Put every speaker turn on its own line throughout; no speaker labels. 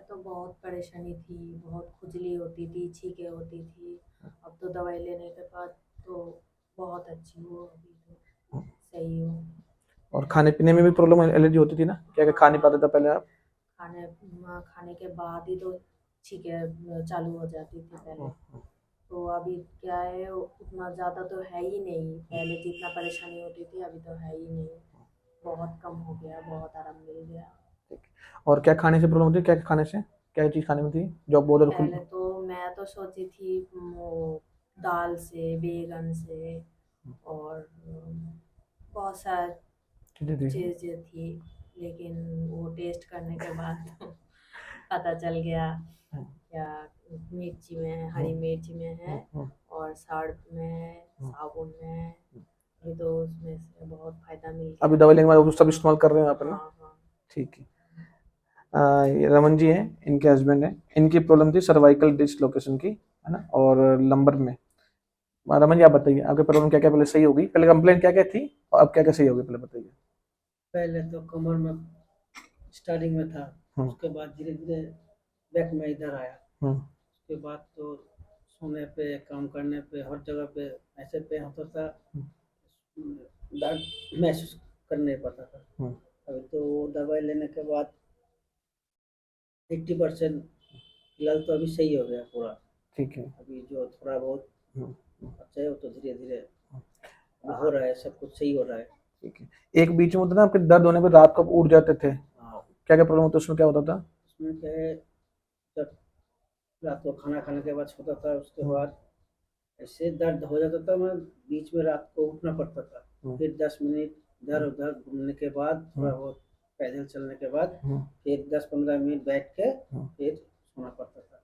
तो बहुत परेशानी थी, बहुत खुजली होती थी, छींकें होती थी। अब तो दवाई लेने के बाद तो बहुत अच्छी हूँ, अभी तो सही हूँ।
और खाने पीने में भी प्रॉब्लम, एलर्जी होती थी ना, क्या क्या खा नहीं पाते थे पहले आप?
खाने खाने के बाद ही तो छींकें चालू हो जाती थी पहले। तो अभी क्या है, उतना ज़्यादा तो है ही नहीं, पहले जितना परेशानी होती थी अभी तो है ही नहीं। बहुत कम हो गया, बहुत आराम मिल गया।
ठीक है। और क्या खाने से प्रॉब्लम होती है, क्या खाने से, क्या चीज़ खाने में थी जो आप बहुत ज़्यादा खुल?
पहले तो मैं तो सोची थी वो दाल से, बैगन से, और बहुत सारी
चीज़ें थी।
चीज़ें थी। लेकिन वो टेस्ट करने के बाद तो पता चल गया क्या मिर्ची में है, हरी मिर्च में है, और साड़ में है, साबुन में है। अभी तो उसमें से बहुत फायदा मिल
अभी
गया।
दवाई लेने के बाद वो सब इस्तेमाल कर रहे हैं आप, है ना?
हाँ हाँ।
ठीक है। ये रमन जी हैं, इनके हस्बैंड हैं, इनकी प्रॉब्लम थी सर्वाइकल डिसलोकेशन की, है ना, और लंबर में। रमन जी आप बताइए, आपकी प्रॉब्लम क्या क्या पहले सही होगी, पहले कंप्लेंट क्या क्या थी और अब क्या क्या सही होगी, पहले बताइए।
पहले तो कमर में स्टार्टिंग में था,
हम्म।
उसके बाद धीरे धीरे बैक में इधर आया।
हम्म।
उसके बाद तो सोने पे, काम करने पे, हर जगह पे ऐसे पे होता था, दर्द महसूस कर नहीं पाता था।
हम्म।
अभी तो वो दवाई लेने के बाद 80% फिलहाल तो अभी सही हो गया पूरा।
ठीक है।
अभी जो थोड़ा बहुत
हम्म।
अच्छा है वो तो धीरे धीरे हो रहा है, सब कुछ सही हो रहा है।
ठीक है। एक बीच में होता था आपके दर्द होने पर रात को आप उठ जाते थे,
हाँ,
क्या क्या प्रॉब्लम होता, उसमें क्या होता था?
उसमें क्या है, जब रात को खाना खाने के बाद सोता था, उसके
हम्म।
बाद ऐसे दर्द हो जाता था, मैं बीच में रात को उठना पड़ता था।
हम्म।
फिर 10 मिनट इधर उधर घूमने के बाद, थोड़ा बहुत पैदल चलने के बाद,
हम्म।
फिर 10-15 मिनट बैठ के
हम्म।
फिर सोना पड़ता था।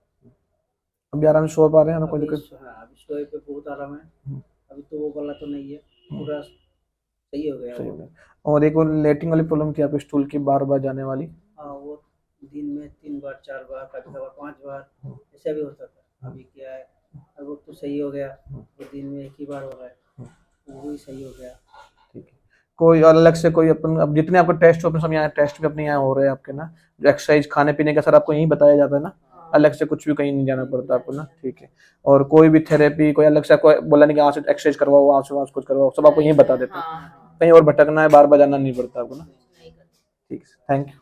अभी आराम से सो पा रहे हैं ना, कोई
अभी
दिक्कत?
हाँ, अभी सोए पे बहुत आराम है।
हम्म।
अभी तो वो वाला तो नहीं है, पूरा सही हो गया
सही
वो।
हो गया। और एक वो लेटिंग वाली प्रॉब्लम थी आपको, स्टूल की बार बार जाने वाली?
हाँ, वो दिन में 3 बार 4 बार, कभी कभार 5 बार ऐसा भी होता था। अभी क्या है, अब वो तो सही हो गया, वो दिन में एक ही बार हो रहा है, वो भी सही हो गया।
ठीक है। कोई अलग से कोई अपन, अब जितने आपको टेस्ट अपने सब यहाँ टेस्ट भी अपने यहाँ हो रहे हैं आपके ना, जो एक्सरसाइज खाने पीने का सर आपको यहीं बताया जाता है ना, अलग से कुछ भी कहीं नहीं जाना पड़ता आपको ना? ठीक है। और कोई भी थेरेपी, कोई अलग से आपको बोला नहीं कि यहाँ से एक्सरसाइज करवाओ, वहाँ से कुछ करवाओ, सब आपको यहीं बता देते हैं,
हाँ हाँ।
कहीं और भटकना है, बार बार जाना नहीं पड़ता आपको ना?
नहीं करते।
ठीक है, थैंक यू।